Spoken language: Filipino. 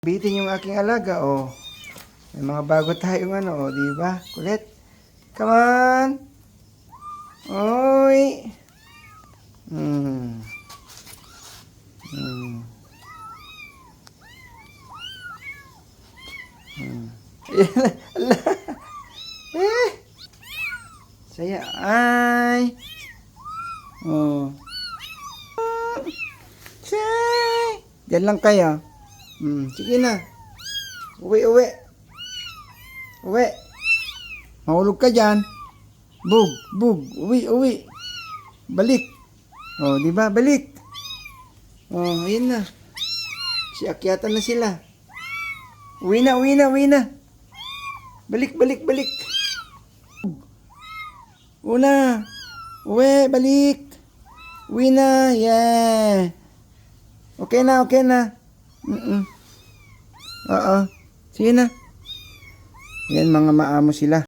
Bitin yung aking alaga, oh. May mga bago tayong ano, oh, di ba? Kulit. Come on. Oy. Hmm. Hmm. Hmm. Ala. Eh. Saya. Ay. Oh. Say. Diyan lang kayo. Sige na. Uwi. Uwi. Mahulog ka dyan. Bug. Uwi. Balik. Oh, di ba? Balik. Oh, ayun na. Akyatan na sila. Uwi na. Balik. Una. Uwi, balik. Uwi na. Yeah. Okay na. Oo. Sige na. Yan, mga maamo sila.